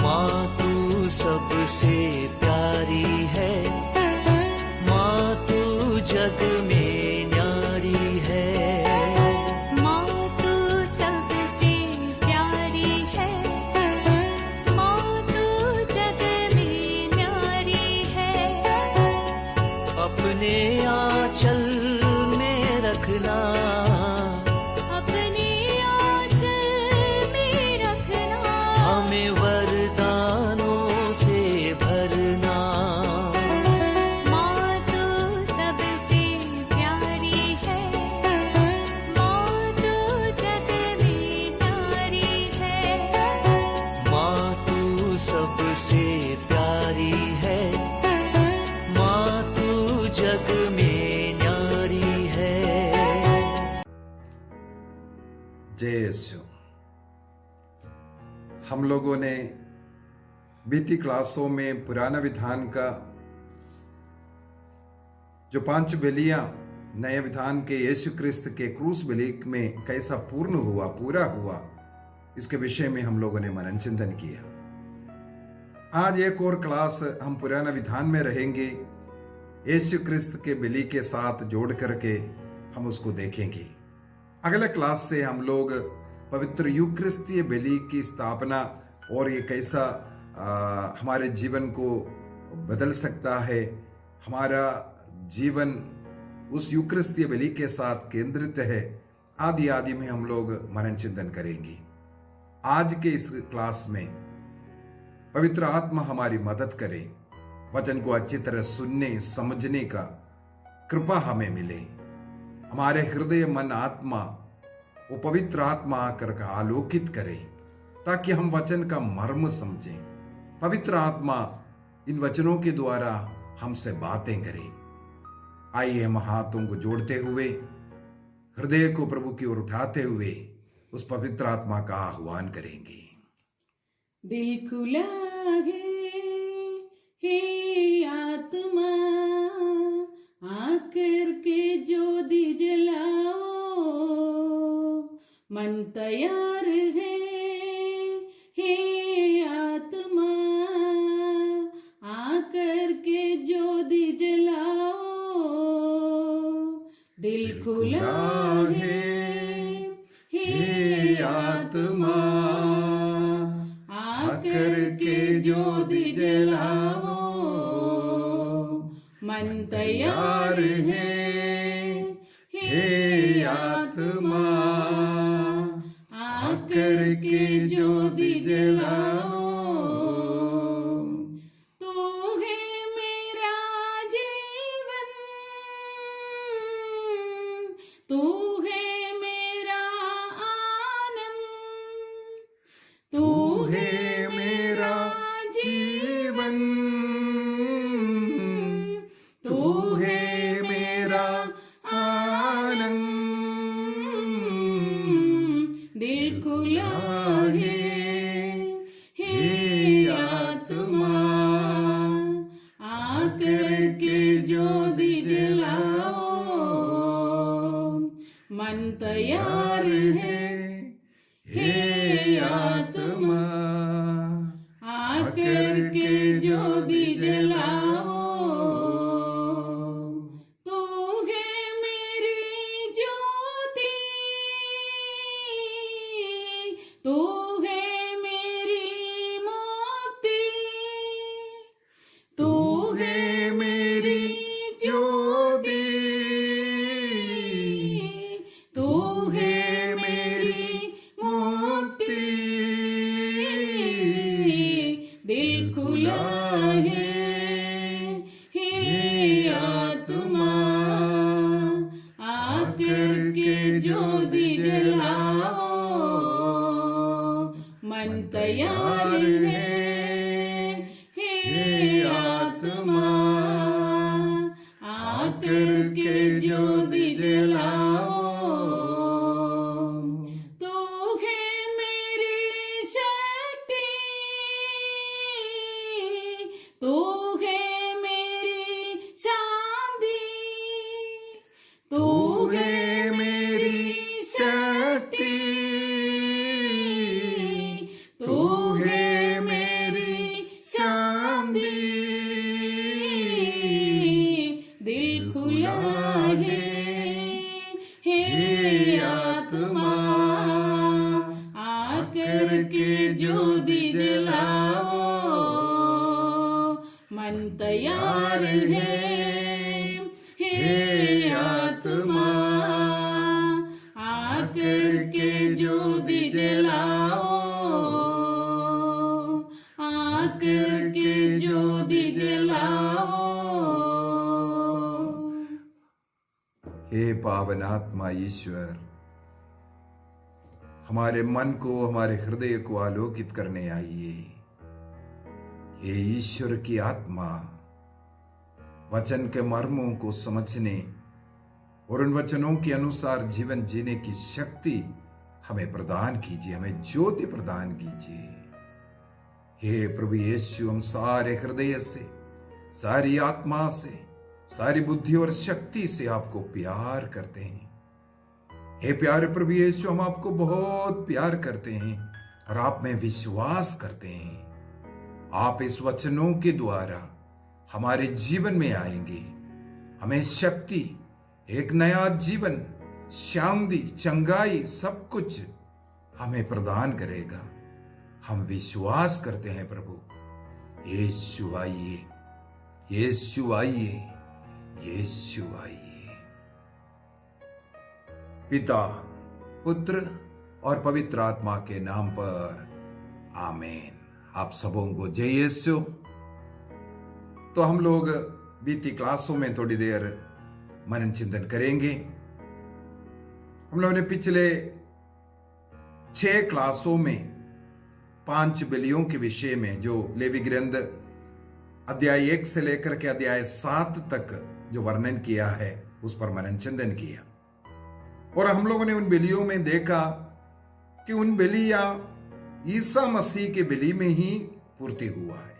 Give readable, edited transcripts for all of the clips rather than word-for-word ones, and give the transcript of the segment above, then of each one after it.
माँ तू सबसे प्यारी है, माँ तू जग में न्यारी है। माँ तू सबसे प्यारी है, माँ तू जग में न्यारी है। अपने आंचल में रखना, अपने आंचल में रखना। हमें वरदानों से भरना। माँ तू सबसे प्यारी है, माँ तू जग में न्यारी है। माँ तू सबसे प्यारी है, माँ तू जग में न्यारी है। जय यीशु। हम लोगों ने बीती क्लासों में पुराना विधान का जो 5 बलियां नए विधान के यीशु क्रिस्त के क्रूस बलि में कैसा पूरा हुआ, इसके विषय में हम लोगों ने मनन चिंतन किया। आज एक और क्लास हम पुराना विधान में रहेंगे, यीशु क्रिस्त के बलि के साथ जोड़ करके हम उसको देखेंगे। अगले क्लास से हम लोग पवित्र यूक्रिस्तीय बलि की स्थापना और ये कैसा हमारे जीवन को बदल सकता है, हमारा जीवन उस यूक्रिस्तीय बलि के साथ केंद्रित है, आदि में हम लोग मनन चिंतन करेंगे। आज के इस क्लास में पवित्र आत्मा हमारी मदद करे, वचन को अच्छी तरह सुनने समझने का कृपा हमें मिले। हमारे हृदय मन आत्मा वो पवित्र आत्मा आकर का आलोकित करे, ताकि हम वचन का मर्म समझें। पवित्र आत्मा इन वचनों के द्वारा हमसे बातें करे। आइए हम हाथों को जोड़ते हुए, हृदय को प्रभु की ओर उठाते हुए उस पवित्र आत्मा का आह्वान करेंगे। दिल खुला हे आत्मा, आकर के ज्योति जलाओ। मन तैयार है हे आत्मा, आकर के ज्योति जलाओ। दिल खुला है हे आत्मा, आकर के ज्योति जलाओ। मन तैयार है हे आत्मा, आकर के ज्योति जलाओ। तू है मेरा जीवन, तू है मेरा आनंद, तू है मेरा जीवन, तू है मेरा आनंद। दिल खुला हे आत्मा, आकर के ज्योति जलाओ। मन तैयार है हे आत्मा, आकर के ज्योति जलाओ। तू है मेरी ज्योति, तू है मेरी मुक्ति, तू है मेरी ज्योति, तू है मेरी मुक्ति। दिल खुला हे आत्मा, आकर के ज्योति जलाओ। मन तैयार है हे आत्मा, आकर के ज्योति जलाओ। तू है मेरी शक्ति, तू है मेरी शांति, तू है मेरी शक्ति, तू है मेरी ज्योति जलाओ, मन तैयार है हे आत्मा, आकर के ज्योति जलाओ, आकर के ज्योति जलाओ। हे पावन आत्मा ईश्वर, हमारे मन को, हमारे हृदय को आलोकित करने आइए। हे ईश्वर की आत्मा, वचन के मर्मों को समझने और उन वचनों के अनुसार जीवन जीने की शक्ति हमें प्रदान कीजिए, हमें ज्योति प्रदान कीजिए। हे प्रभु यीशु, हम सारे हृदय से, सारी आत्मा से, सारी बुद्धि और शक्ति से आपको प्यार करते हैं। हे प्यारे प्रभु यीशु, हम आपको बहुत प्यार करते हैं और आप में विश्वास करते हैं। आप इस वचनों के द्वारा हमारे जीवन में आएंगे, हमें शक्ति, एक नया जीवन, शांति, चंगाई, सब कुछ हमें प्रदान करेगा। हम विश्वास करते हैं प्रभु। यीशु आइए, यीशु आइए, यीशु आइए। पिता, पुत्र और पवित्र आत्मा के नाम पर आमीन। आप सबों को जय यीशु। तो हम लोग बीती क्लासों में थोड़ी देर मनन चिंतन करेंगे। हम लोगों ने पिछले 6 क्लासों में 5 बलियों के विषय में, जो लेवी ग्रंथ अध्याय 1 से लेकर के अध्याय 7 तक जो वर्णन किया है, उस पर मनन चिंतन किया। और हम लोगों ने उन बलियों में देखा कि उन बलियां ईसा मसीह के बलि में ही पूर्ति हुआ है।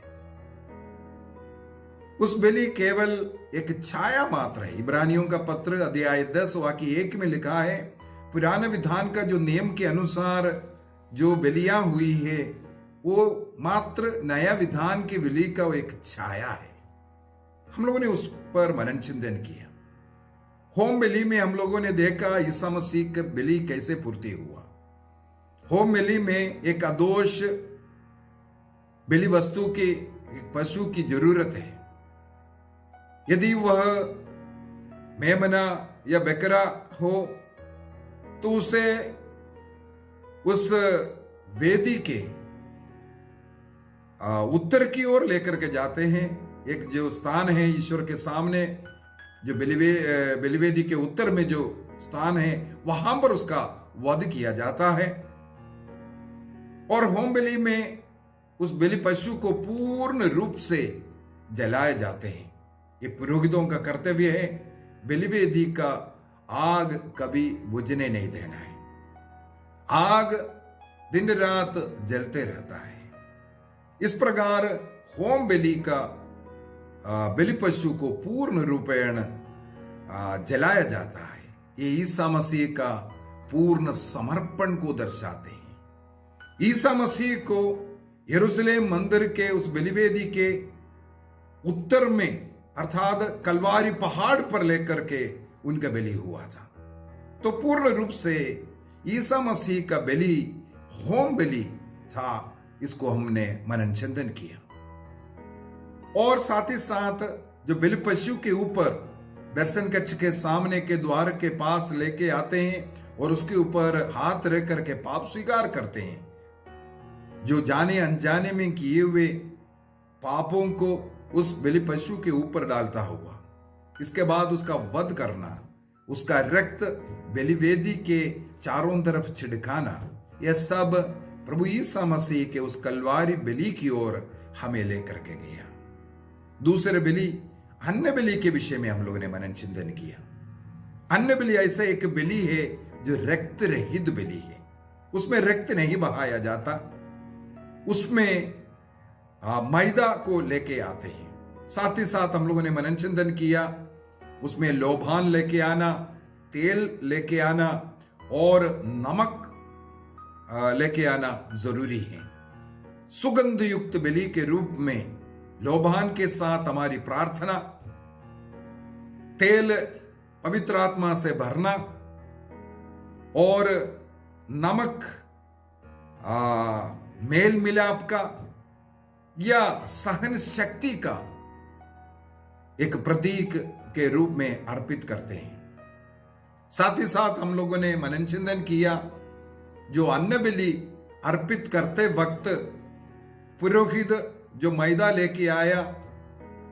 उस बलि केवल एक छाया मात्र है। इब्रानियों का पत्र अध्याय 10 वाक्य 1 में लिखा है, पुराने विधान का जो नियम के अनुसार जो बलियां हुई है, वो मात्र नया विधान के बलि का वो एक छाया है। हम लोगों ने उस पर मनन चिंतन किया। होम बलि में हम लोगों ने देखा ईसा मसीह का बलि कैसे पूर्ति हुआ। होम बलि में एक अदोष बलि वस्तु की, एक पशु की जरूरत है। यदि वह मेमना या बकरा हो तो उसे उस वेदी के उत्तर की ओर लेकर के जाते हैं। एक जो स्थान है ईश्वर के सामने, जो बलिवेदी के उत्तर में जो स्थान है, वहां पर उसका वध किया जाता है। और होम बलि में उस बलि पशु को पूर्ण रूप से जलाए जाते हैं। ये पुरोहितों का कर्तव्य है। बलिवेदी का आग कभी बुझने नहीं देना है। आग दिन रात जलते रहता है। इस प्रकार होम बलि का बलि पशु को पूर्ण रूपेण जलाया जाता है। ये ईसा मसीह का पूर्ण समर्पण को दर्शाते हैं। ईसा मसीह को यरूशलेम मंदिर के उस बलिवेदी के उत्तर में, अर्थात कलवारी पहाड़ पर लेकर के उनका बलि हुआ था। तो पूर्ण रूप से ईसा मसीह का बलि होम बलि था। इसको हमने मनन चिंतन किया। और साथ ही साथ जो बलि पशु के ऊपर दर्शन कक्ष के सामने के द्वार के पास लेके आते हैं और उसके ऊपर हाथ रख करके पाप स्वीकार करते हैं। जो जाने अनजाने में किए हुए पापों को उस बलि पशु के ऊपर डालता हुआ, इसके बाद उसका वध करना, उसका रक्त बलिवेदी के चारों तरफ छिड़काना, यह सब प्रभु ईसा मसीह के उस कलवारी बलि की ओर हमें लेकर के गया। दूसरे बलि, अन्न बलि के विषय में हम लोगों ने मनन चिंतन किया। अन्न बलि ऐसा एक बलि है जो रक्त रहित बलि है। उसमें रक्त नहीं बहाया जाता। उसमें मैदा को लेके आते हैं। साथ ही साथ हम लोगों ने मनन चिंतन किया, उसमें लोभान लेके आना, तेल लेके आना और नमक लेके आना जरूरी है। सुगंध युक्त बलि के रूप में लोभान के साथ हमारी प्रार्थना, तेल पवित्र आत्मा से भरना और नमक मेल मिलाप का या सहन शक्ति का एक प्रतीक के रूप में अर्पित करते हैं। साथ ही साथ हम लोगों ने मनन चिंतन किया, जो अन्न बलि अर्पित करते वक्त पुरोहित जो मैदा लेके आया,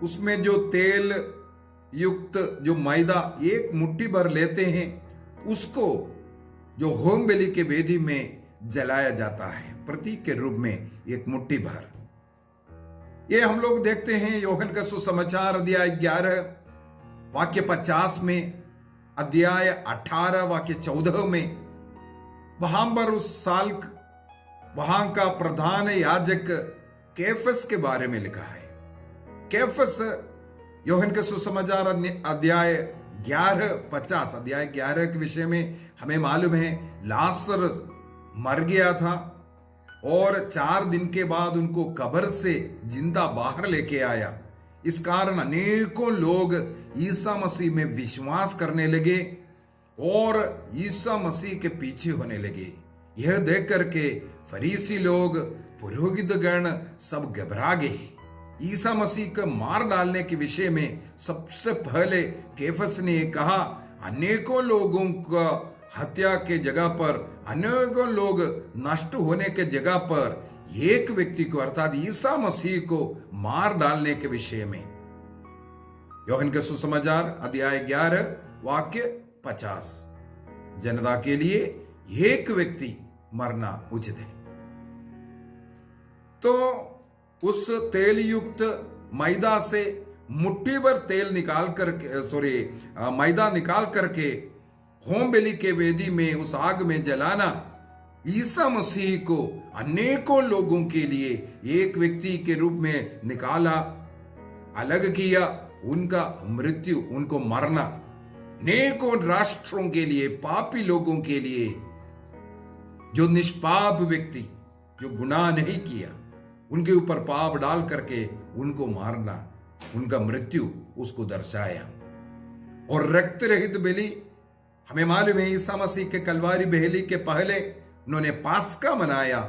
उसमें जो तेल युक्त जो मैदा एक मुट्ठी भर लेते हैं, उसको जो होम बलि के वेदी में जलाया जाता है, प्रतीक के रूप में एक मुट्ठी भर। ये हम लोग देखते हैं यूहन्ना का सुसमाचार अध्याय 11 वाक्य 50 में, अध्याय 18 वाक्य 14 में। वहां पर उस साल वहां का प्रधान याजक कैफस के बारे में लिखा है। कैफस यूहन्ना का सुसमाचार अध्याय 11:50, अध्याय 11 के विषय में हमें मालूम है लाजर मर गया था और 4 दिन के बाद उनको कब्र से जिंदा बाहर लेके आया। इस कारण अनेकों लोग ईसा मसीह में विश्वास करने लगे और ईसा मसीह के पीछे होने लगे। यह देख करके फरीसी लोग, पुरोहित गण सब घबरा गए। ईसा मसीह को मार डालने के विषय में सबसे पहले कैफस ने कहा, अनेकों लोगों का हत्या के जगह पर, अनेकों लोग नष्ट होने के जगह पर एक व्यक्ति को अर्थात ईसा मसीह को मार डालने के विषय में। यूहन्ना का सुसमाचार अध्याय 11 वाक्य 50, जनता के लिए एक व्यक्ति मरना उचित है। तो उस तेल युक्त मैदा से मुट्ठी भर तेल निकाल करके मैदा निकाल करके होम बलि के वेदी में उस आग में जलाना ईसा मसीह को अनेकों लोगों के लिए एक व्यक्ति के रूप में निकाला, अलग किया, उनका मृत्यु, उनको मरना, अनेकों राष्ट्रों के लिए, पापी लोगों के लिए, जो निष्पाप व्यक्ति जो गुनाह नहीं किया, उनके ऊपर पाप डाल करके उनको मारना, उनका मृत्यु उसको दर्शाया। और रक्त रहित बलि, हमें मालूम है ईसा मसीह के कलवारी बलि के पहले उन्होंने पास्का मनाया,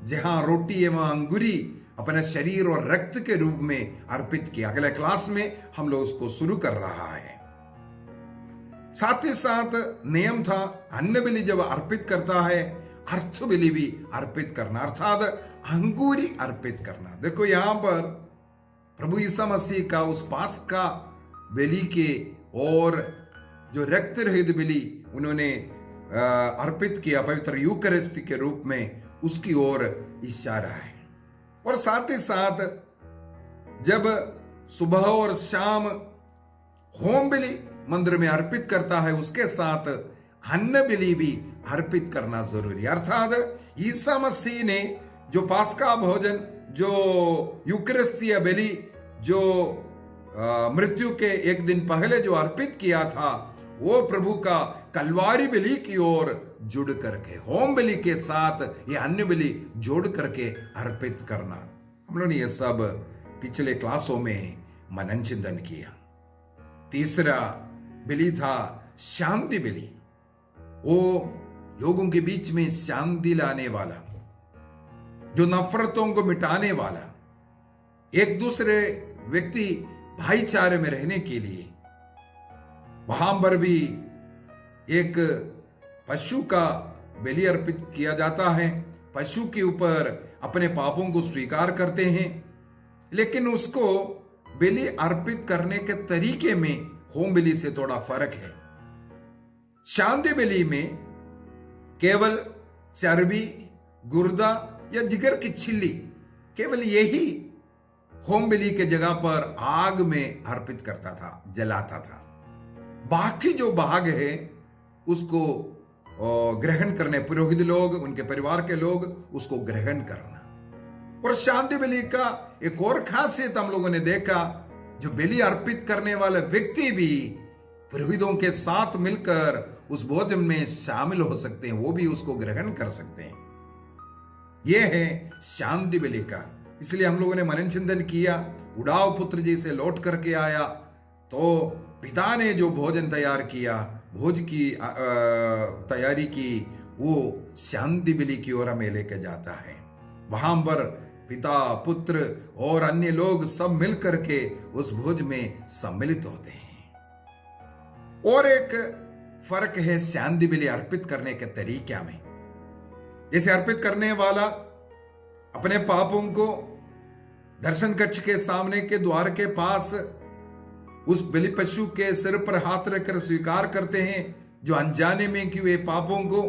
जहां रोटी एवं अंगूरी अपने शरीर और रक्त के रूप में अर्पित किया। अगले क्लास में हम लोग उसको शुरू कर रहा है। साथ ही साथ नियम था, अन्न बलि जब अर्पित करता है, अर्थ बलि भी अर्पित करना, अर्थात अंगूरी अर्पित करना। देखो यहां पर प्रभु ईसा मसीह का उस पास्का बलि के और जो रक्त रहित बलि उन्होंने अर्पित किया पवित्र यूकरिस्ती के रूप में, उसकी ओर इशारा है। और साथ ही साथ जब सुबह और शाम होम बलि मंदिर में अर्पित करता है, उसके साथ अन्न बलि भी अर्पित करना जरूरी है। अर्थात ईसा मसीह ने जो पास्का भोजन, जो यूकरिस्तीय बलि, जो मृत्यु के एक दिन पहले जो अर्पित किया था, वो प्रभु का कलवारी बलि की ओर जुड़ करके होम बलि के साथ ये अन्य बलि जोड़ करके अर्पित करना। हम लोगों ने ये सब पिछले क्लासों में मनन चिंतन किया। तीसरा बलि था शांति बलि, वो लोगों के बीच में शांति लाने वाला, जो नफरतों को मिटाने वाला, एक दूसरे व्यक्ति भाईचारे में रहने के लिए। वहां पर भी एक पशु का बलि अर्पित किया जाता है। पशु के ऊपर अपने पापों को स्वीकार करते हैं, लेकिन उसको बलि अर्पित करने के तरीके में होम बलि से थोड़ा फर्क है। शांति बलि में केवल चर्बी, गुर्दा या जिगर की छिल्ली, केवल यही होम बलि के जगह पर आग में अर्पित करता था, जलाता था। बाकी जो भाग है उसको ग्रहण करने पुरोहित लोग, उनके परिवार के लोग उसको ग्रहण करना। और शांति बलि का एक और खासियत हम लोगों ने देखा, जो बलि अर्पित करने वाले व्यक्ति भी पुरोहितों के साथ मिलकर उस भोजन में शामिल हो सकते हैं, वो भी उसको ग्रहण कर सकते हैं। यह है शांति बलि का। इसलिए हम लोगों ने मनन चिंतन किया, उड़ाव पुत्र जी से लौट करके आया तो पिता ने जो भोजन तैयार किया, भोज की तैयारी की, वो शांति बलि की ओर हमें लेकर जाता है। वहां पर पिता, पुत्र और अन्य लोग सब मिलकर के उस भोज में सम्मिलित होते हैं। और एक फर्क है शांति बलि अर्पित करने के तरीके में। जैसे अर्पित करने वाला अपने पापों को दर्शन कक्ष के सामने के द्वार के पास उस बलि पशु के सिर पर हाथ रखकर स्वीकार करते हैं जो अनजाने में कि वे पापों को,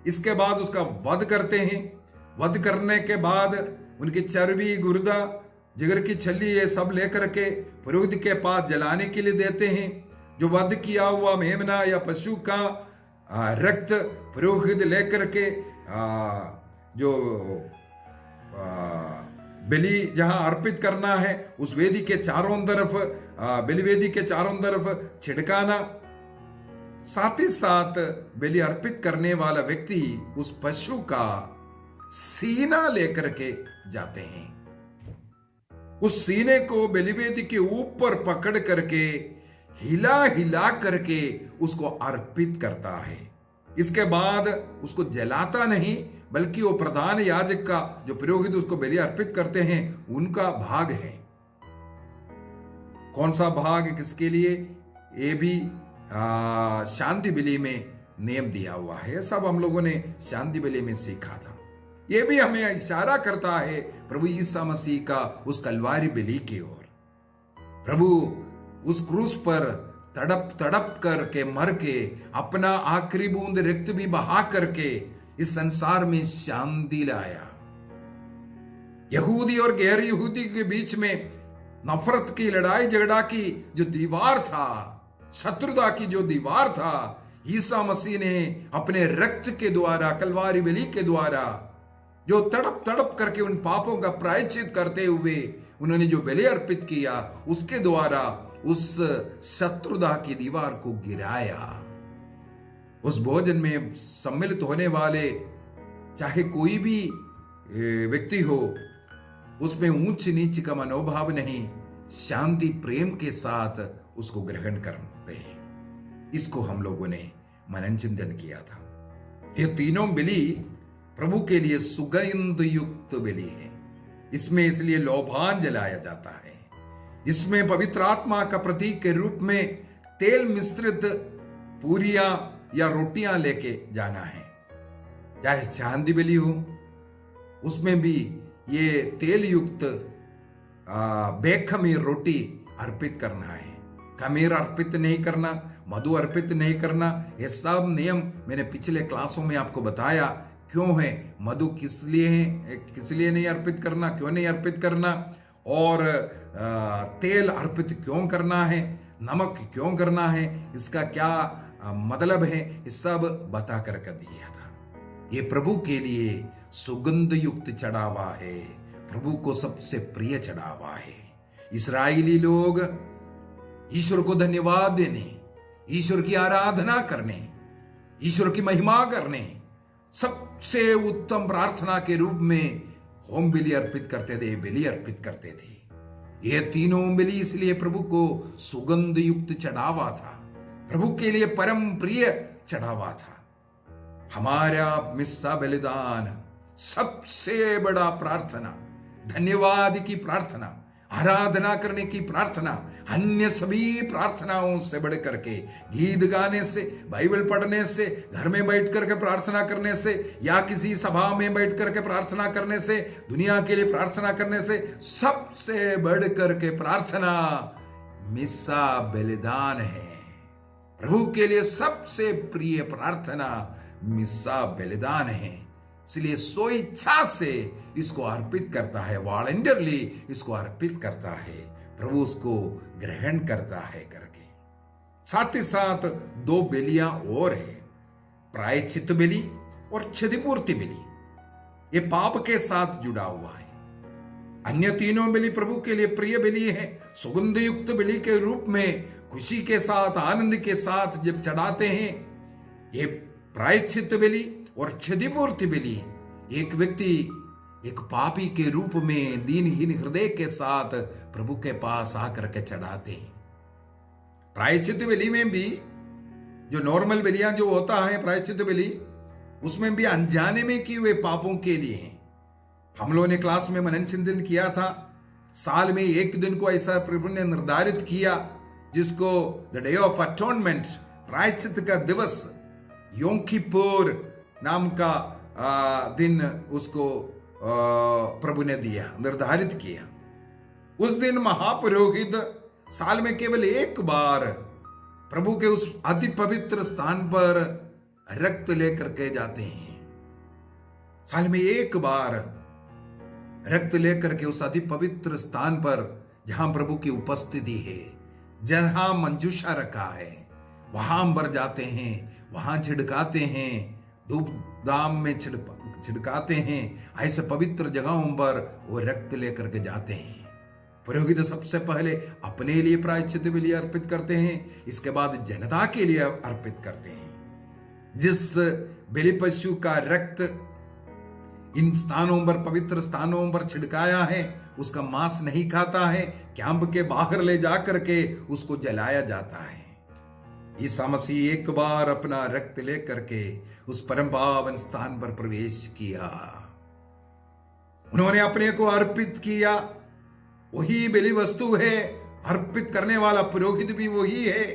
इसके बाद उसका वध करते हैं। वध करने के बाद उनकी चर्बी, गुर्दा, जिगर की छल्ली ये सब लेकर के पुरोहित के पास जलाने के लिए देते हैं। जो वध किया हुआ मेमना या पशु का रक्त पुरोहित लेकर के जो बलि जहां अर्पित करना है उस वेदी के चारों तरफ, बलि वेदी के चारों तरफ छिड़काना। साथ ही साथ बलि अर्पित करने वाला व्यक्ति उस पशु का सीना लेकर के जाते हैं। उस सीने को बलि वेदी के ऊपर पकड़ करके हिला हिला करके उसको अर्पित करता है। इसके बाद उसको जलाता नहीं, बल्कि वो प्रधान याजक का, जो पुरोहित उसको बलि अर्पित करते हैं, उनका भाग है। कौन सा भाग किसके लिए, ये भी शांति बलि में नियम दिया हुआ है। सब हम लोगों ने शांति बलि में सीखा था। ये भी हमें इशारा करता है प्रभु ईसा मसीह का उस कलवारी बलि की ओर। प्रभु उस क्रूस पर तड़प तड़प करके मर के अपना आखिरी बूंद रक्त भी बहा करके इस संसार में शांति लाया। यहूदी और गैर यहूदी के बीच में नफरत की, लड़ाई झगड़ा की जो दीवार था, शत्रुता की जो दीवार था, ईसा मसीह ने अपने रक्त के द्वारा, कलवारी बलि के द्वारा, जो तड़प तड़प करके उन पापों का प्रायश्चित करते हुए उन्होंने जो बलि अर्पित किया, उसके द्वारा उस शत्रुता की दीवार को गिराया। उस भोजन में सम्मिलित होने वाले चाहे कोई भी व्यक्ति हो, उसमें ऊंच नीच का मनोभाव नहीं, शांति प्रेम के साथ उसको ग्रहण करते हैं। इसको हम लोगों ने मनन चिंतन किया था। ये तीनों बलि प्रभु के लिए सुगंध युक्त बलि है। इसमें इसलिए लोभान जलाया जाता है। इसमें पवित्र आत्मा का प्रतीक के रूप में तेल मिश्रित पूरियां या रोटियां लेके जाना है। चाहे चांदी बलि हो, उसमें भी ये तेल युक्त बेखमीर रोटी अर्पित करना है। खमीर अर्पित नहीं करना, मधु अर्पित नहीं करना। ये सब नियम मैंने पिछले क्लासों में आपको बताया। क्यों है मधु, किस लिए है, किस लिए नहीं अर्पित करना, क्यों नहीं अर्पित करना, और तेल अर्पित क्यों करना है, नमक क्यों करना है, इसका क्या मतलब है, ये सब बता कर दिया था। ये प्रभु के लिए सुगंध युक्त चढ़ावा है, प्रभु को सबसे प्रिय चढ़ावा है। इस्राएली लोग ईश्वर को धन्यवाद देने, ईश्वर की आराधना करने, ईश्वर की महिमा करने सबसे उत्तम प्रार्थना के रूप में होम बलि अर्पित करते थे, बलि अर्पित करते थे। ये तीनों बलि इसलिए प्रभु को सुगंध युक्त चढ़ावा था, प्रभु के लिए परम प्रिय चढ़ावा था। हमारा मिस्सा बलिदान सबसे बड़ा प्रार्थना, धन्यवाद की प्रार्थना, आराधना करने की प्रार्थना, अन्य सभी प्रार्थनाओं से बढ़ करके, गीत गाने से, बाइबल पढ़ने से, घर में बैठ करके प्रार्थना करने से, या किसी सभा में बैठ करके प्रार्थना करने से, दुनिया के लिए प्रार्थना करने से, सबसे बढ़ करके प्रार्थना मिस्सा बलिदान है। प्रभु के लिए सबसे प्रिय प्रार्थना मिस्सा बलिदान है। इसलिए सो इच्छा से इसको अर्पित करता है, वॉलंटियरली इसको अर्पित करता है, प्रभु उसको ग्रहण करता है करके। साथ ही साथ दो बलियां और है, प्रायश्चित बलि और क्षतिपूर्ति बलि। ये पाप के साथ जुड़ा हुआ है। अन्य तीनों बलि प्रभु के लिए प्रिय बलि है, सुगंध युक्त बलि के रूप में खुशी के साथ, आनंद के साथ जब चढ़ाते हैं। ये प्रायश्चित बलि और क्षतिपूर्ति बलि एक व्यक्ति, एक पापी के रूप में दीनहीन हृदय के साथ प्रभु के पास आकर के चढ़ाते हैं। प्रायश्चित बलि में भी जो नॉर्मल बलियां जो होता है, प्रायश्चित बलि, उसमें भी अनजाने में किए हुए पापों के लिए हैं। हम लोगों ने क्लास में मनन चिंतन किया था। साल में एक दिन को ऐसा प्रभु ने निर्धारित किया जिसको द डे ऑफ अटोनमेंट, प्रायश्चित का दिवस, योम किप्पुर नाम का दिन उसको प्रभु ने दिया, निर्धारित किया। उस दिन महापुरोहित साल में केवल एक बार प्रभु के उस अति पवित्र स्थान पर रक्त लेकर के जाते हैं। साल में एक बार रक्त लेकर के उस अति पवित्र स्थान पर जहां प्रभु की उपस्थिति है, जहां मंजूषा रखा है, वहां अंबर जाते हैं, वहां छिड़काते हैं, धूप दाम में छिड़काते हैं। ऐसे पवित्र जगहों पर वो रक्त लेकर के जाते हैं। पुरोहित सबसे पहले अपने लिए प्रायश्चित बलि अर्पित करते हैं, इसके बाद जनता के लिए अर्पित करते हैं। जिस बलि पशु का रक्त इन स्थानों पर, पवित्र स्थानों पर छिड़काया है, उसका मांस नहीं खाता है, कैंप के बाहर ले जाकर के उसको जलाया जाता है। ईसा मसीह एक बार अपना रक्त लेकर के उस परम पावन स्थान पर प्रवेश किया। उन्होंने अपने को अर्पित किया। वही बलि वस्तु है, अर्पित करने वाला पुरोहित भी वही है।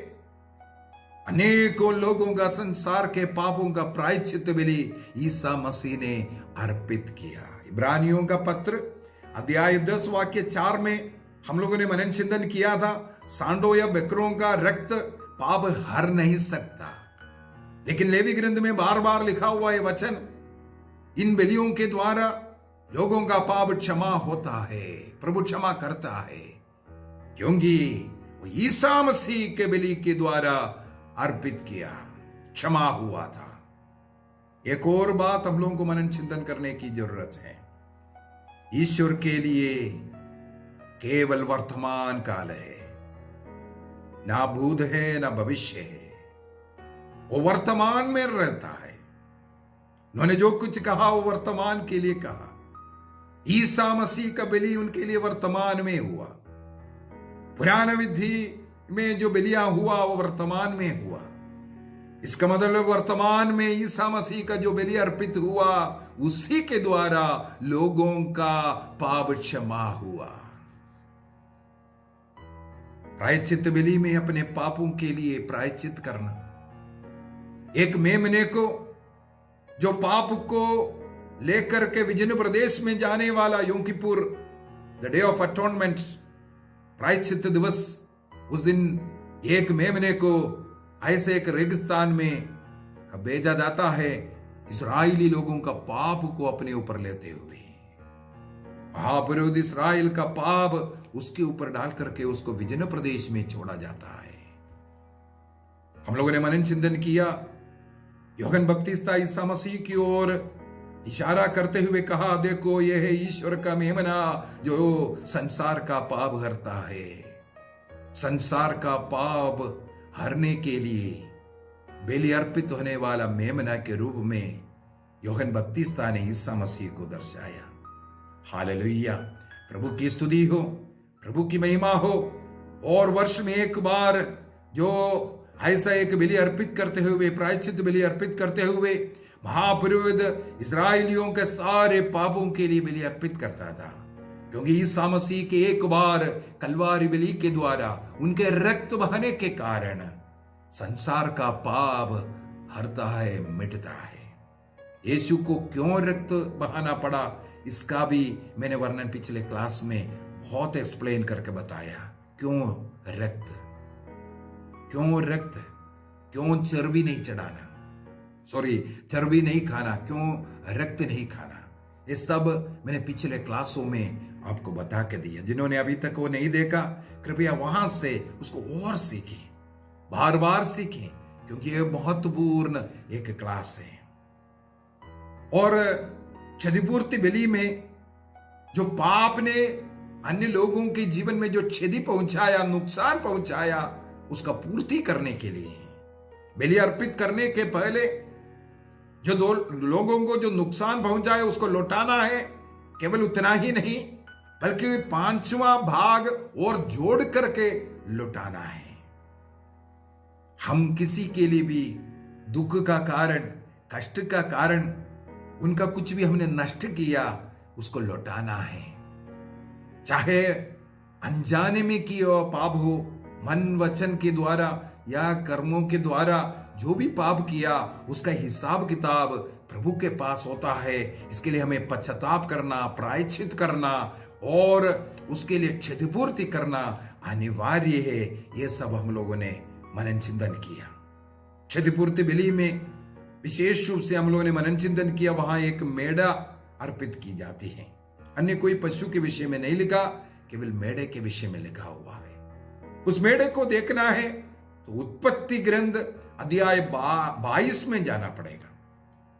अनेकों लोगों का, संसार के पापों का प्रायश्चित बलि ईसा मसीह ने अर्पित किया। इब्रानियों का पत्र अध्याय 10 वाक्य 4 में हम लोगों ने मनन चिंतन किया था। सांडों या बकरों का रक्त पाप हर नहीं सकता, लेकिन लेवी ग्रंथ में बार बार लिखा हुआ है वचन, इन बलियों के द्वारा लोगों का पाप क्षमा होता है, प्रभु क्षमा करता है, क्योंकि वो ईसा मसीह के बलि के द्वारा अर्पित किया, क्षमा हुआ था। एक और बात हम लोगों को मनन चिंतन करने की जरूरत है। ईश्वर के लिए केवल वर्तमान काल है, ना भूत है ना भविष्य है। वो वर्तमान में रहता है। उन्होंने जो कुछ कहा वो वर्तमान के लिए कहा। ईसा मसीह का बलि उनके लिए वर्तमान में हुआ। पुराना विधि में जो बलियां हुआ वो वर्तमान में हुआ। इसका मतलब वर्तमान में ईसा मसीह का जो बलि अर्पित हुआ, उसी के द्वारा लोगों का पाप क्षमा हुआ। प्रायश्चित बलि में अपने पापों के लिए प्रायश्चित करना, एक मेमने को जो पाप को लेकर के विजन प्रदेश में जाने वाला, योम Kippur, the day of atonement, प्रायश्चित दिवस, उस दिन एक मेमने को ऐसे एक रेगिस्तान में भेजा जाता है, इस्राएली लोगों का पाप को अपने ऊपर लेते हुए। महापुरोहित इस्राएल का पाप उसके ऊपर डाल करके उसको विजन प्रदेश में छोड़ा जाता है। हम लोगों ने मनन चिंतन किया। यूहन्ना बपतिस्ता ईसा मसीह की ओर इशारा करते हुए कहा, देखो यह है ईश्वर का मेमना जो संसार का पाप हरता है। संसार का पाप हरने के लिए बलि अर्पित होने वाला मेमना के रूप में यूहन्ना बपतिस्ता ने ईसा मसीह को दर्शाया। हालेलुया, प्रभु की स्तुति हो, प्रभु की महिमा हो। और वर्ष में एक बार जो ऐसा एक बलि अर्पित करते हुए, प्रायश्चित बलि अर्पित करते हुए महापुरोहित इस्राएलियों के सारे पापों के लिए बलि अर्पित करता था, क्योंकि ईसा मसीह के एक बार कलवारी बलि के द्वारा उनके रक्त बहने के कारण संसार का पाप हरता है, मिटता है। यीशु को क्यों रक्त बहाना पड़ा, इसका भी मैंने वर्णन पिछले क्लास में बहुत एक्सप्लेन करके बताया। क्यों रक्त, क्यों रक्त, क्यों चर्बी नहीं चढ़ाना, सॉरी चर्बी नहीं खाना, क्यों रक्त नहीं खाना, ये सब मैंने पिछले क्लासों में आपको बता के दिया। जिन्होंने अभी तक वो नहीं देखा, कृपया वहां से उसको और सीखें, बार बार सीखें, क्योंकि ये महत्वपूर्ण एक क्लास है। और क्षतिपूर्ति बलि में जो पाप ने अन्य लोगों के जीवन में जो क्षति पहुंचाया, नुकसान पहुंचाया, उसका पूर्ति करने के लिए बलि अर्पित करने के पहले जो दो लोगों को जो नुकसान पहुंचाया उसको लौटाना है। केवल उतना ही नहीं, बल्कि 5वां भाग और जोड़ करके लौटाना है। हम किसी के लिए भी दुख का कारण, कष्ट का कारण, उनका कुछ भी हमने नष्ट किया, उसको लौटाना है। चाहे अनजाने में किया पाप हो, मन वचन के द्वारा या कर्मों के द्वारा जो भी पाप किया, उसका हिसाब किताब प्रभु के पास होता है। इसके लिए हमें पश्चाताप करना, प्रायश्चित करना और उसके लिए क्षतिपूर्ति करना अनिवार्य है। यह सब हम लोगों ने मनन चिंतन किया। क्षतिपूर्ति बलि में विशेष रूप से हम लोगों ने मनन चिंतन किया। वहां एक मेढ़ा अर्पित की जाती है। अन्य कोई पशु के विषय में नहीं लिखा, केवल मेढ़े के विषय में लिखा हुआ है। उस मेढ़े को देखना है तो उत्पत्ति ग्रंथ अध्याय 22 में जाना पड़ेगा।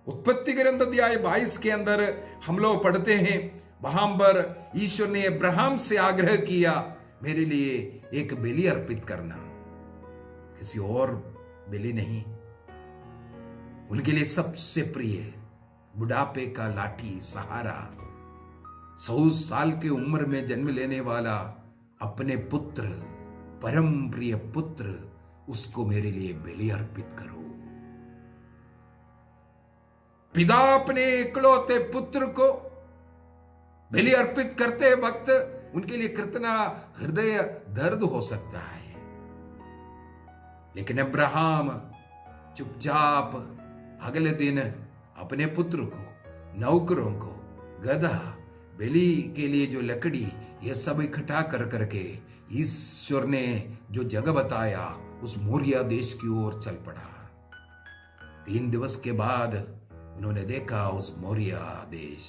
उत्पत्ति ग्रंथ अध्याय 22 के अंदर हम लोग पढ़ते हैं, वहां पर ईश्वर ने अब्राहम से आग्रह किया, मेरे लिए एक बलि अर्पित करना, किसी और बलि नहीं। उनके लिए सबसे प्रिय बुढ़ापे का लाठी सहारा, 100 साल की उम्र में जन्म लेने वाला अपने पुत्र, परम प्रिय पुत्र, उसको मेरे लिए बलि अर्पित करो। पिता अपने इकलौते पुत्र को बलि अर्पित करते वक्त उनके लिए कितना हृदय दर्द हो सकता है, लेकिन अब्राहम चुपचाप अगले दिन अपने पुत्र को, नौकरों को, गधा, बलि के लिए जो लकड़ी, यह सब इकट्ठा कर करके ईश्वर ने जो जगह बताया उस मोरिया देश की ओर चल पड़ा। 3 दिवस के बाद उन्होंने देखा उस मोरिया देश।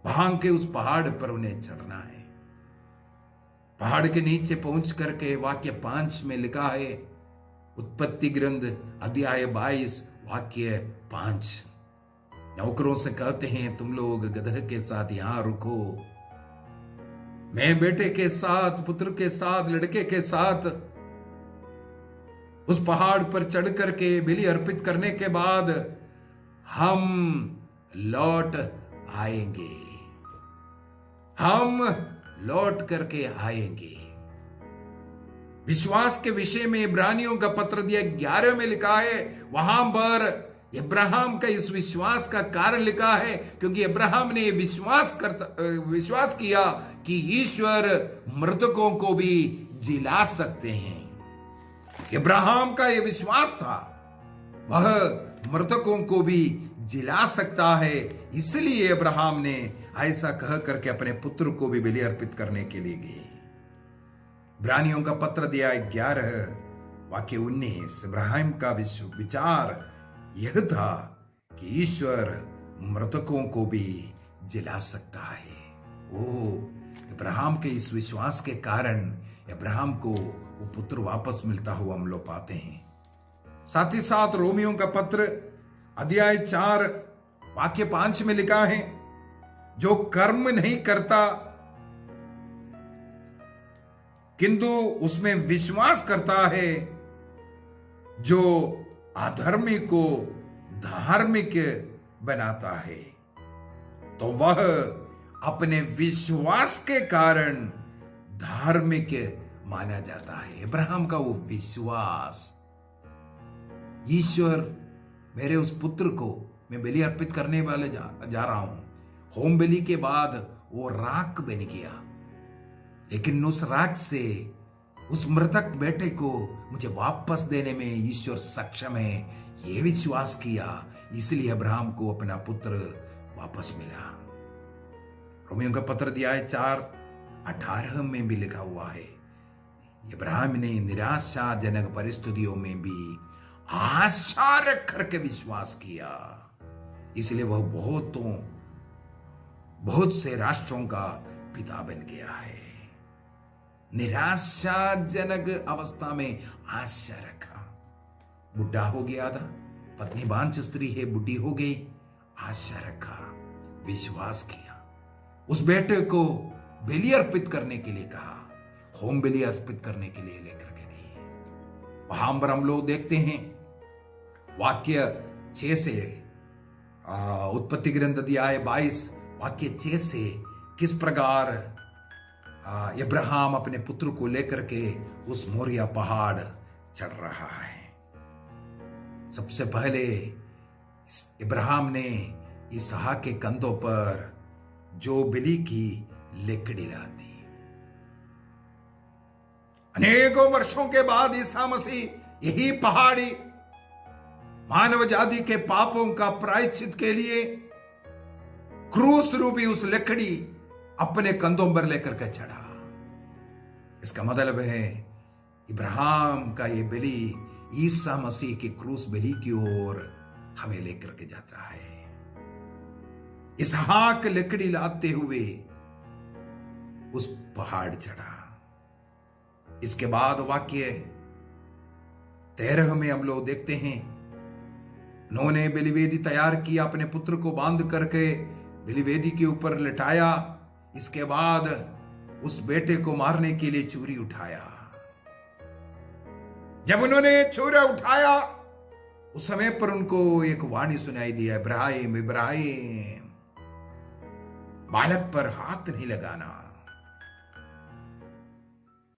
वहां के उस पहाड़ पर उन्हें चढ़ना है। पहाड़ के नीचे पहुंच करके वाक्य 5 में लिखा है, उत्पत्ति ग्रंथ अध्याय 22 वाक्य 5, नौकरों से कहते हैं तुम लोग गदह के साथ यहां रुको, मैं बेटे के साथ, पुत्र के साथ, लड़के के साथ उस पहाड़ पर चढ़ करके बलि अर्पित करने के बाद हम लौट आएंगे, हम लौट करके आएंगे। विश्वास के विषय में इब्रानियों का पत्र दिया 11 में लिखा है, वहां पर अब्राहम का इस विश्वास का कारण लिखा है क्योंकि अब्राहम ने विश्वास किया कि ईश्वर मृतकों को भी जिला सकते हैं। अब्राहम का यह विश्वास था, वह मृतकों को भी जिला सकता है। इसलिए अब्राहम ने ऐसा कह करके अपने पुत्र को भी बलि अर्पित करने के लिए गए। इब्रानियों का पत्र दिया 11 वाक्य 19, इब्राहिम का विचार यह था कि ईश्वर मृतकों को भी जिला सकता है। इब्राहिम के इस विश्वास के कारण इब्राहिम को वो पुत्र वापस मिलता हुआ हम लोग पाते हैं। साथ ही साथ रोमियों का पत्र अध्याय 4 वाक्य 5 में लिखा है, जो कर्म नहीं करता किंतु उसमें विश्वास करता है, जो अधर्मी को धार्मिक बनाता है, तो वह अपने विश्वास के कारण धार्मिक माना जाता है। अब्राहम का वो विश्वास, ईश्वर मेरे उस पुत्र को मैं बलि अर्पित करने वाले जा रहा हूं। होम बलि के बाद वो राख बन गया, लेकिन उस राख से उस मृतक बेटे को मुझे वापस देने में ईश्वर सक्षम है, ये विश्वास किया। इसलिए अब्राहम को अपना पुत्र वापस मिला। रोमियों का पत्र अध्याय 4:18 में भी लिखा हुआ है, अब्राहम ने निराशाजनक परिस्थितियों में भी आशा रख करके विश्वास किया, इसलिए वह बहुत से राष्ट्रों का पिता बन गया है। निराशाजनक अवस्था में आशा रखा। बुढ़ा हो गया था, पत्नी बांझ स्त्री है, बुढ़ी हो गई, आशा रखा, विश्वास किया, उस बेटे को बलि अर्पित करने के लिए कहा, होम बलि अर्पित करने के लिए लेकर के गई। वहां पर हम लोग देखते हैं वाक्य 6 से, उत्पत्ति ग्रंथ अध्याय 22 वाक्य 6 से किस प्रकार अब्राहम अपने पुत्र को लेकर के उस मोरिया पहाड़ चढ़ रहा है। सबसे पहले अब्राहम ने इसहाक के कंधों पर जो बलि की लकड़ी लाती। अनेकों वर्षों के बाद ईसा मसीह यही पहाड़ी मानव जाति के पापों का प्रायश्चित के लिए क्रूस रूपी उस लकड़ी अपने कंधों पर लेकर के चढ़ा। इसका मतलब है इब्राहिम का ये बलि ईसा मसीह की क्रूस बलि की ओर हमें लेकर के जाता है। इसहाक लकड़ी लाते हुए उस पहाड़ चढ़ा। इसके बाद वाक्य 13 में हम लोग देखते हैं, उन्होंने बलिवेदी तैयार किया, अपने पुत्र को बांध करके बलिवेदी के ऊपर लटाया। इसके बाद उस बेटे को मारने के लिए छुरी उठाया। जब उन्होंने छुरा उठाया उस समय पर उनको एक वाणी सुनाई दिया, इब्राहिम इब्राहिम, बालक पर हाथ नहीं लगाना।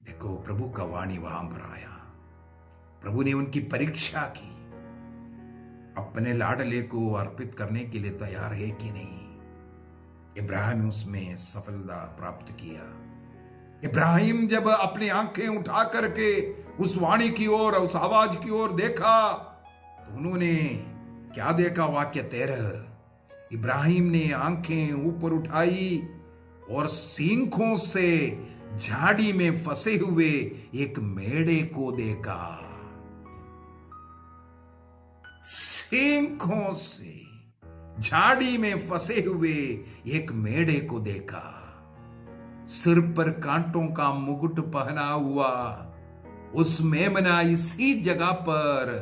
देखो प्रभु का वाणी वहां पर आया। प्रभु ने उनकी परीक्षा की, अपने लाडले को अर्पित करने के लिए तैयार है कि नहीं। इब्राहिम ने उसमें सफलता प्राप्त किया। इब्राहिम जब अपनी आंखें उठा करके उस वाणी की ओर, उस आवाज की ओर देखा तो उन्होंने क्या देखा? वाक्य 13, इब्राहिम ने आंखें ऊपर उठाई और सींखों से झाड़ी में फंसे हुए एक मेढ़े को देखा। सींखों से झाड़ी में फंसे हुए एक मेढ़े को देखा। सिर पर कांटों का मुकुट पहना हुआ उस मेमना इसी जगह पर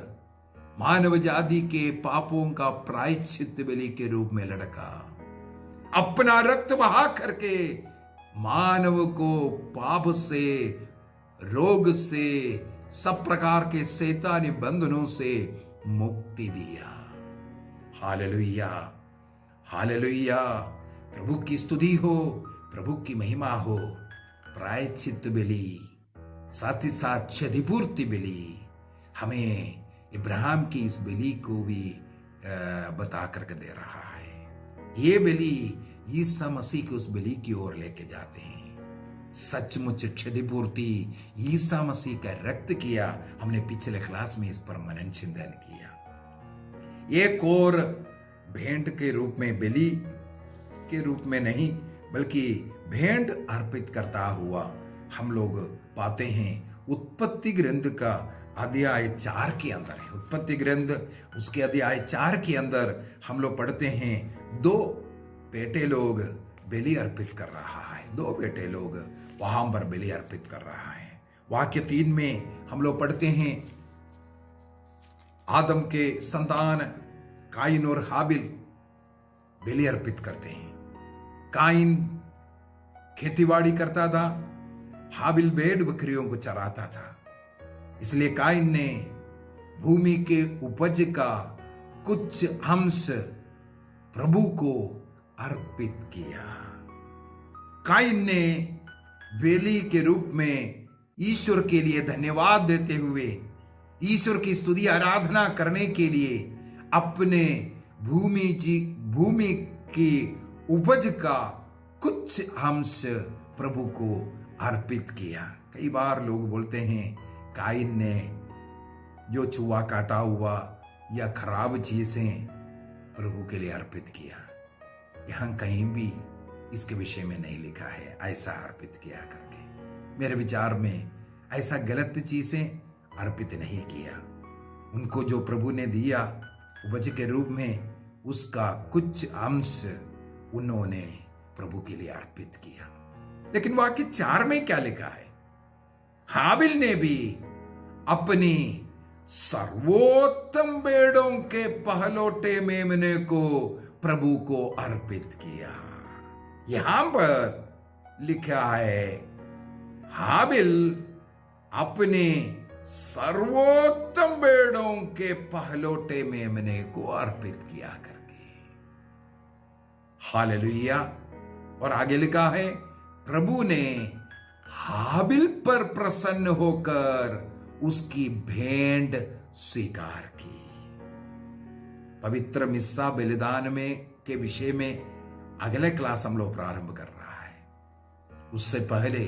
मानव जाति के पापों का प्रायश्चित बलि के रूप में लड़का, अपना रक्त बहा करके मानव को पाप से, रोग से, सब प्रकार के शैतानी बंधनों से मुक्ति दिया। Hallelujah, hallelujah. प्रभु की स्तुति हो, प्रभु की महिमा हो। प्रायश्चित बलि, साथ ही साथ क्षतिपूर्ति बलि हमें इब्राहिम की इस बलि को भी बता करके दे रहा है। ये बलि ईसा मसीह की उस बलि की ओर लेके जाते हैं। सचमुच क्षतिपूर्ति ईसा मसीह का रक्त किया। हमने पिछले क्लास में इस पर मनन चिंतन किया। एक और भेंट के रूप में, बलि के रूप में नहीं बल्कि भेंट अर्पित करता हुआ हम लोग पाते हैं उत्पत्ति ग्रंथ का अध्याय 4 के अंदर है। उत्पत्ति ग्रंथ उसके अध्याय 4 के अंदर हम लोग पढ़ते हैं 2 बेटे लोग बलि अर्पित कर रहा है। 2 बेटे लोग वहां पर बलि अर्पित कर रहा है। वाक्य 3 में हम लोग पढ़ते हैं आदम के संतान काइन और हाबिल बलि अर्पित करते हैं। काइन खेतीबाड़ी करता था, हाबिल भेड़ बकरियों को चराता था। इसलिए काइन ने भूमि के उपज का कुछ अंश प्रभु को अर्पित किया। काइन ने बलि के रूप में ईश्वर के लिए धन्यवाद देते हुए, ईश्वर की स्तुति आराधना करने के लिए अपने भूमि की उपज का कुछ अंश प्रभु को अर्पित किया। कई बार लोग बोलते हैं काइन ने जो छुआ काटा हुआ या खराब चीजें प्रभु के लिए अर्पित किया। यहां कहीं भी इसके विषय में नहीं लिखा है ऐसा अर्पित किया करके। मेरे विचार में ऐसा गलत चीजें अर्पित नहीं किया। उनको जो प्रभु ने दिया उपज के रूप में, उसका कुछ अंश उन्होंने प्रभु के लिए अर्पित किया। लेकिन वाक्य 4 में क्या लिखा है? हाबिल ने भी अपनी सर्वोत्तम भेड़ों के पहलौठे मेमने को प्रभु को अर्पित किया। यहां पर लिखा है हाबिल अपने सर्वोत्तम भेड़ों के पहलौठे मेमने को अर्पित किया करके। हालेलुया। और आगे लिखा है प्रभु ने हाबिल पर प्रसन्न होकर उसकी भेंट स्वीकार की। पवित्र मिस्सा बलिदान में के विषय में अगले क्लास हम लोग प्रारंभ कर रहा है। उससे पहले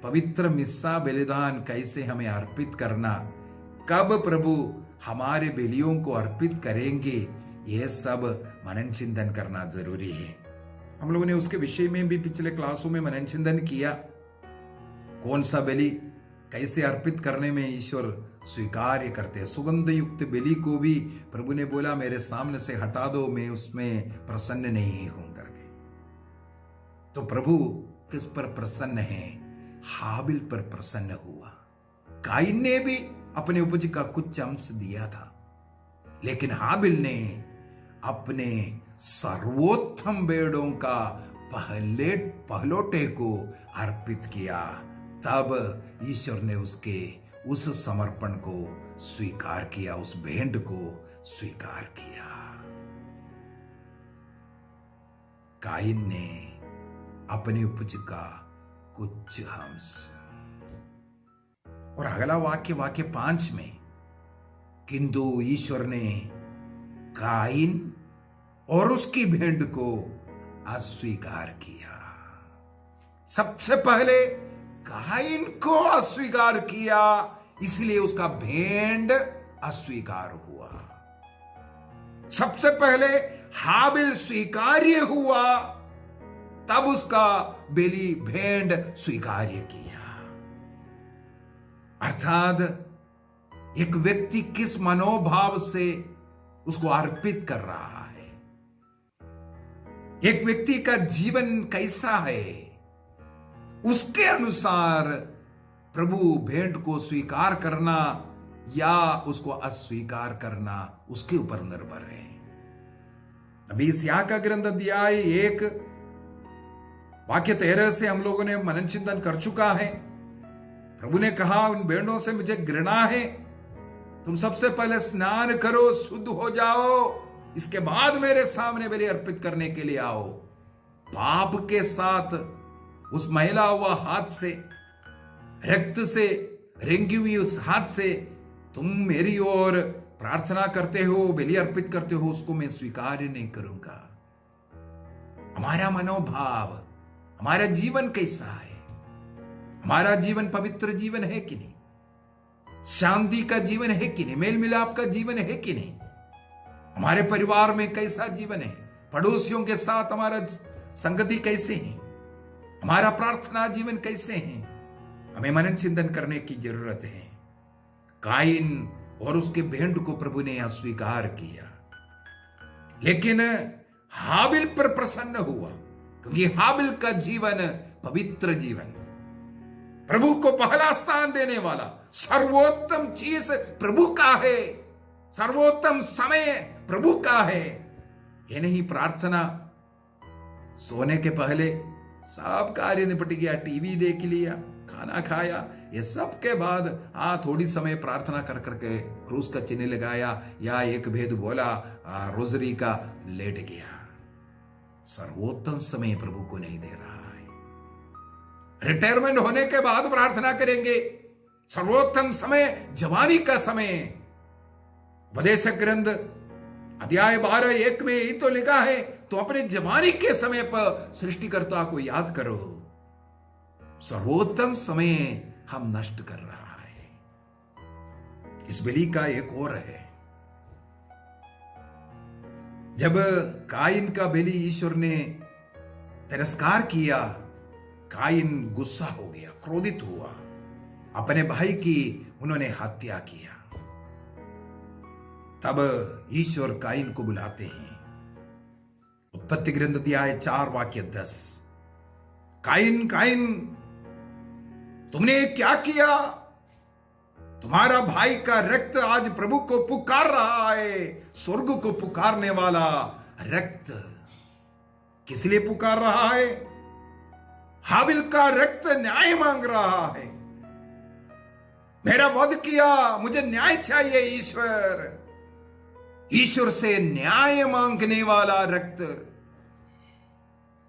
पवित्र मिस्सा बलिदान कैसे हमें अर्पित करना, कब प्रभु हमारे बलियों को अर्पित करेंगे, यह सब मनन चिंतन करना जरूरी है। हम लोगों ने उसके विषय में भी पिछले क्लासों में मनन चिंतन किया। कौन सा बलि कैसे अर्पित करने में ईश्वर स्वीकार्य करते हैं। सुगंध युक्त बलि को भी प्रभु ने बोला मेरे सामने से हटा दो, मैं उसमें प्रसन्न नहीं हूं करके। तो प्रभु किस पर प्रसन्न है? हाबिल पर प्रसन्न हुआ। काइन ने भी अपने उपज का कुछ अंश दिया था, लेकिन हाबिल ने अपने सर्वोत्तम भेड़ों का पहलोटे को अर्पित किया। तब ईश्वर ने उसके उस समर्पण को स्वीकार किया, उस भेंट को स्वीकार किया। काइन ने अपने उपज का कुछ अंश। और अगला वाक्य 5 में, किंतु ईश्वर ने काइन और उसकी भेंट को अस्वीकार किया। सबसे पहले काइन को अस्वीकार किया, इसलिए उसका भेंट अस्वीकार हुआ। सबसे पहले हाबिल स्वीकार्य हुआ, तब उसका बलि भेंट स्वीकार्य किया। अर्थात एक व्यक्ति किस मनोभाव से उसको अर्पित कर रहा है, एक व्यक्ति का जीवन कैसा है, उसके अनुसार प्रभु भेंट को स्वीकार करना या उसको अस्वीकार करना उसके ऊपर निर्भर है। अभी यशायाह का ग्रंथ अध्याय 1 वाक्य 13 से हम लोगों ने मनन चिंतन कर चुका है। प्रभु ने कहा उन भेड़ों से मुझे घृणा है, तुम सबसे पहले स्नान करो, शुद्ध हो जाओ, इसके बाद मेरे सामने बलि अर्पित करने के लिए आओ। पाप के साथ उस मैला हुआ हाथ से, रक्त से रेंगी हुई उस हाथ से तुम मेरी ओर प्रार्थना करते हो, बलि अर्पित करते हो, उसको मैं स्वीकार नहीं करूंगा। हमारा मनोभाव, हमारा जीवन कैसा है? हमारा जीवन पवित्र जीवन है कि नहीं? शांति का जीवन है कि नहीं? मेल मिलाप का जीवन है कि नहीं? हमारे परिवार में कैसा जीवन है? पड़ोसियों के साथ हमारा संगति कैसे है? हमारा प्रार्थना जीवन कैसे है? हमें मनन चिंतन करने की जरूरत है। काइन और उसके भेंट को प्रभु ने अस्वीकार किया, लेकिन हाबिल पर प्रसन्न हुआ, क्योंकि हाबिल का जीवन पवित्र जीवन, प्रभु को पहला स्थान देने वाला, सर्वोत्तम चीज प्रभु का है, सर्वोत्तम समय प्रभु का है। ये नहीं प्रार्थना सोने के पहले सब कार्य निपट गया, टीवी देख लिया, खाना खाया, ये सब के बाद थोड़ी समय प्रार्थना कर करके क्रूस का चिन्ह लगाया या एक भेद बोला, रोजरी का, लेट गया। सर्वोत्तम समय प्रभु को नहीं दे रहा है। रिटायरमेंट होने के बाद प्रार्थना करेंगे। सर्वोत्तम समय जवानी का समय। उपदेश ग्रंथ अध्याय 12:1 में यही तो लिखा है, तो अपने जवानी के समय पर सृष्टिकर्ता को याद करो। सर्वोत्तम समय हम नष्ट कर रहा है। इस बलि का एक और है, जब काइन का बलि ईश्वर ने तिरस्कार किया, काइन गुस्सा हो गया, क्रोधित हुआ, अपने भाई की उन्होंने हत्या किया। तब ईश्वर काइन को बुलाते हैं। उत्पत्ति ग्रंथ अध्याय 4 वाक्य 10, काइन काइन तुमने क्या किया? तुम्हारा भाई का रक्त आज प्रभु को पुकार रहा है। स्वर्ग को पुकारने वाला रक्त किस लिए पुकार रहा है? हाबिल का रक्त न्याय मांग रहा है। मेरा वध किया, मुझे न्याय चाहिए ईश्वर। ईश्वर से न्याय मांगने वाला रक्त।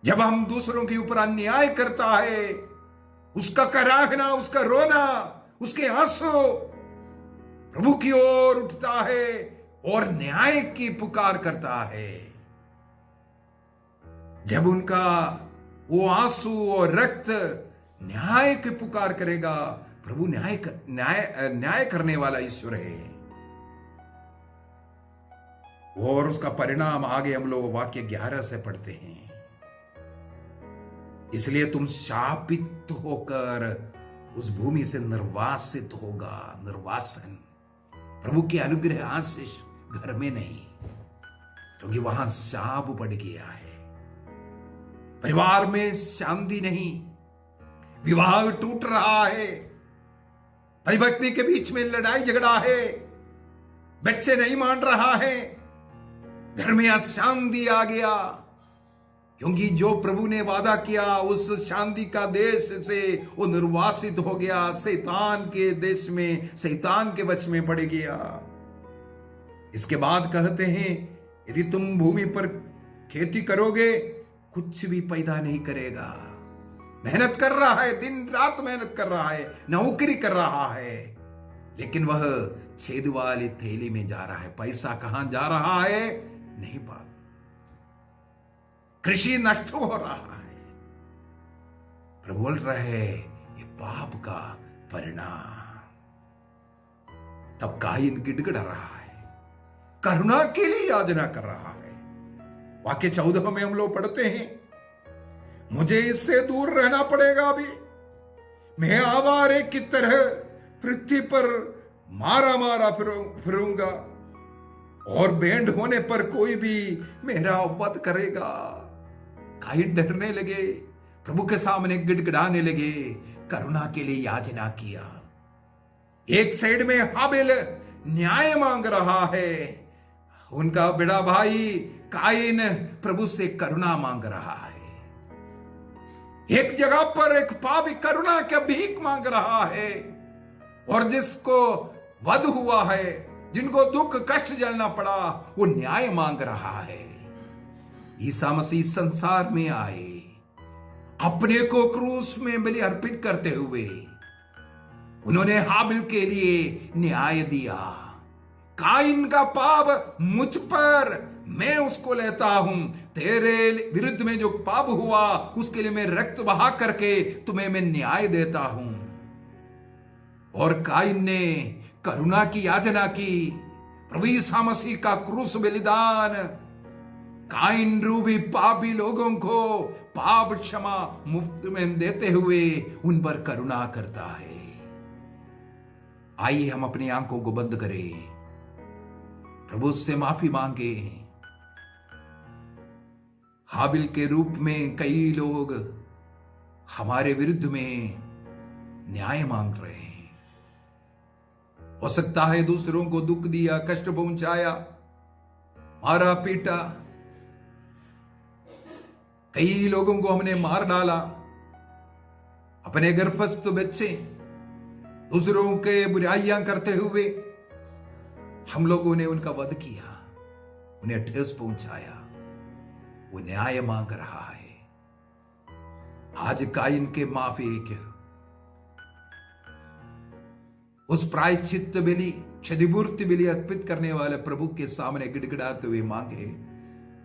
जब हम दूसरों के ऊपर अन्याय करता है, उसका कराहना, उसका रोना, उसके आंसू प्रभु की ओर उठता है और न्याय की पुकार करता है। जब उनका वो आंसू और रक्त न्याय की पुकार करेगा, प्रभु न्याय करने वाला ईश्वर है। और उसका परिणाम आगे हम लोग वाक्य 11 से पढ़ते हैं। इसलिए तुम शापित होकर उस भूमि से निर्वासित होगा। निर्वासन, प्रभु की अनुग्रह आशीष घर में नहीं, क्योंकि वहां शाप पड़ गया है। परिवार में शांति नहीं, विवाह टूट रहा है, पति पत्नी के बीच में लड़ाई झगड़ा है, बच्चे नहीं मान रहा है, घर में अशांति आ गया, क्योंकि जो प्रभु ने वादा किया उस शांति का देश से वो निर्वासित हो गया, शैतान के देश में, शैतान के वश में पड़ गया। इसके बाद कहते हैं, यदि तुम भूमि पर खेती करोगे कुछ भी पैदा नहीं करेगा। मेहनत कर रहा है, दिन रात मेहनत कर रहा है, नौकरी कर रहा है, लेकिन वह छेद वाली थैली में जा रहा है। पैसा कहां जा रहा है नहीं पता। कृषि नष्ट हो रहा है। प्रभु बोल रहे ये पाप का परिणाम। तब काइन गिड़गिड़ा रहा है, करुणा के लिए याचना कर रहा है। वाक्य 14 में हम लोग पढ़ते हैं, मुझे इससे दूर रहना पड़ेगा। अभी मैं आवारे की तरह पृथ्वी पर मारा मारा फिरूंगा, और बैंड होने पर कोई भी मेरा वध करेगा। काइन डरने लगे, प्रभु के सामने गिड़गिड़ाने लगे, करुणा के लिए याचना किया। एक साइड में हाबिल न्याय मांग रहा है, उनका बड़ा भाई काइन प्रभु से करुणा मांग रहा है। एक जगह पर एक पापी करुणा का भीख मांग रहा है, और जिसको वध हुआ है, जिनको दुख कष्ट झेलना पड़ा, वो न्याय मांग रहा है। ईसा मसीह संसार में आए, अपने को क्रूस में बलि अर्पित करते हुए उन्होंने हाबिल के लिए न्याय दिया। काइन का पाप मुझ पर, मैं उसको लेता हूं। तेरे विरुद्ध में जो पाप हुआ उसके लिए मैं रक्त बहा करके तुम्हें मैं न्याय देता हूं। और काइन ने करुणा की याचना की। प्रभु यीशु मसीह का क्रूस बलिदान काइन रूपी पापी लोगों को पाप क्षमा मुफ्त में देते हुए उन पर करुणा करता है। आइए हम अपनी आंखों को बंद करें, प्रभु से माफी मांगे। हाबिल के रूप में कई लोग हमारे विरुद्ध में न्याय मांग रहे हैं। हो सकता है दूसरों को दुख दिया, कष्ट पहुंचाया, मारा पीटा, कई लोगों को हमने मार डाला। अपने गर्भस्थ बच्चे दूसरों के बुराइयां करते हुए हम लोगों ने उनका वध किया, उन्हें ठेस पहुंचाया। वो न्याय मांग रहा है। आज काइन के माफी क्या उस प्रायश्चित बलि, क्षतिपूर्ति बलि अर्पित करने वाले प्रभु के सामने गिड़गिड़ाते हुए मांगे,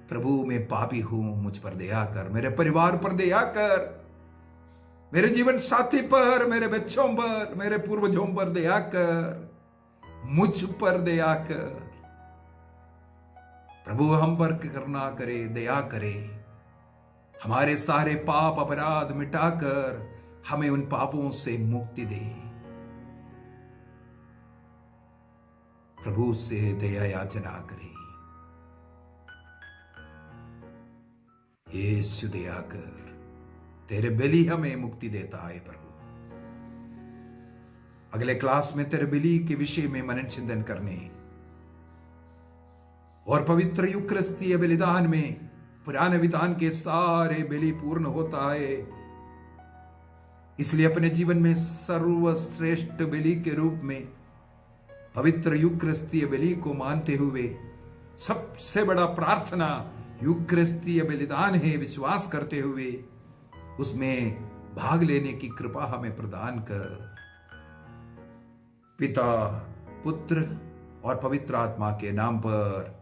प्रभु मैं पापी हूं, मुझ पर दया कर, मेरे परिवार पर दया कर, मेरे जीवन साथी पर, मेरे बच्चों पर, मेरे पूर्वजों पर दया कर, मुझ पर दया कर। प्रभु हम पर करुणा करे, दया करे, हमारे सारे पाप अपराध मिटाकर हमें उन पापों से मुक्ति दे। प्रभु से दया याचना करें। यीशु दया कर, तेरे बलि हमें मुक्ति देता है। प्रभु अगले क्लास में तेरे बलि के विषय में मनन चिंतन करने और पवित्र यूकरिस्तीय बलिदान में पुराने विधान के सारे बलि पूर्ण होता है। इसलिए अपने जीवन में सर्वश्रेष्ठ बलि के रूप में पवित्र यूकरिस्तीय बलि को मानते हुए सबसे बड़ा प्रार्थना यूकरिस्तीय बलिदान है, विश्वास करते हुए उसमें भाग लेने की कृपा हमें प्रदान कर। पिता, पुत्र और पवित्र आत्मा के नाम पर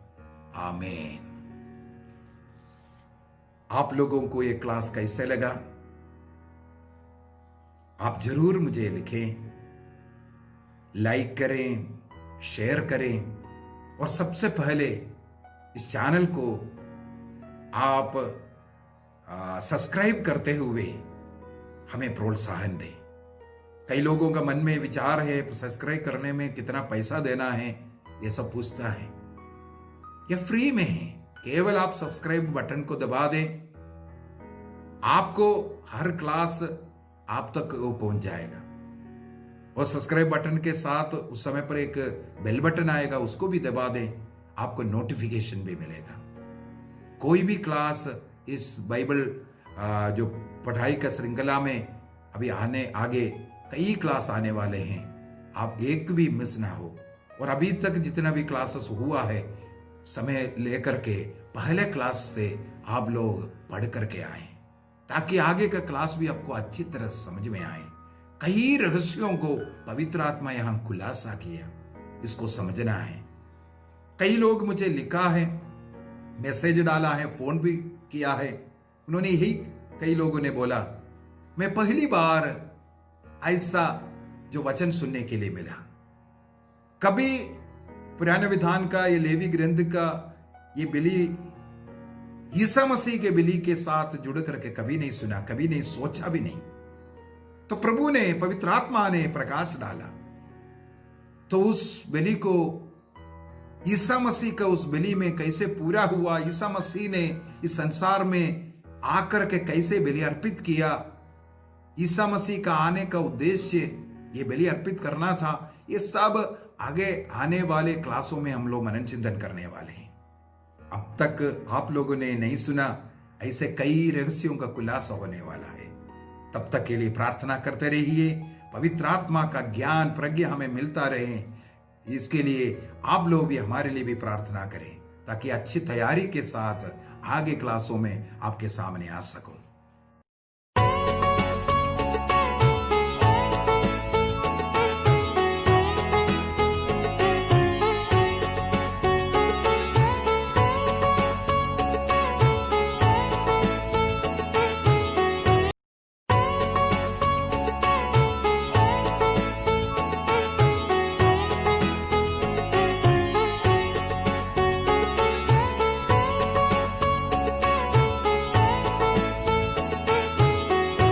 आमीन। आप लोगों को ये क्लास कैसे लगा? आप जरूर मुझे लिखें, लाइक करें, शेयर करें और सबसे पहले इस चैनल को आप सब्सक्राइब करते हुए हमें प्रोत्साहन दें। कई लोगों का मन में विचार है सब्सक्राइब करने में कितना पैसा देना है, ये सब पूछता है। यह फ्री में है, केवल आप सब्सक्राइब बटन को दबा दें, आपको हर क्लास आप तक वो पहुंच जाएगा। और सब्सक्राइब बटन के साथ उस समय पर एक बेल बटन आएगा, उसको भी दबा दें, आपको नोटिफिकेशन भी मिलेगा। कोई भी क्लास इस बाइबल जो पढ़ाई का श्रृंखला में अभी आगे कई क्लास आने वाले हैं, आप एक भी मिस ना हो। और अभी तक जितना भी क्लासेस हुआ है, समय लेकर के पहले क्लास से आप लोग पढ़ करके आए, ताकि आगे का क्लास भी आपको अच्छी तरह समझ में आए। कई रहस्यों को पवित्र आत्मा यहां खुलासा किया, इसको समझना है। कई लोग मुझे लिखा है, मैसेज डाला है, फोन भी किया है। उन्होंने यही कई लोगों ने बोला, मैं पहली बार ऐसा जो वचन सुनने के लिए मिला। कभी पुराने विधान का, ये लेवी ग्रंथ का ये बिली ईसा मसीह के बिली के साथ जुड़ करके कभी नहीं सुना, कभी नहीं सोचा भी नहीं। तो प्रभु ने, पवित्र आत्मा ने प्रकाश डाला, तो उस बलि को ईसा मसीह का उस बलि में कैसे पूरा हुआ, ईसा मसीह ने इस संसार में आकर के कैसे बलि अर्पित किया, ईसा मसीह का आने का उद्देश्य ये बलि अर्पित करना था, ये सब आगे आने वाले क्लासों में हम लोग मनन चिंतन करने वाले हैं। अब तक आप लोगों ने नहीं सुना, ऐसे कई रहस्यों का खुलासा होने वाला है। तब तक के लिए प्रार्थना करते रहिए, पवित्र आत्मा का ज्ञान प्रज्ञा हमें मिलता रहे। इसके लिए आप लोग भी हमारे लिए भी प्रार्थना करें, ताकि अच्छी तैयारी के साथ आगे क्लासों में आपके सामने आ सकूं।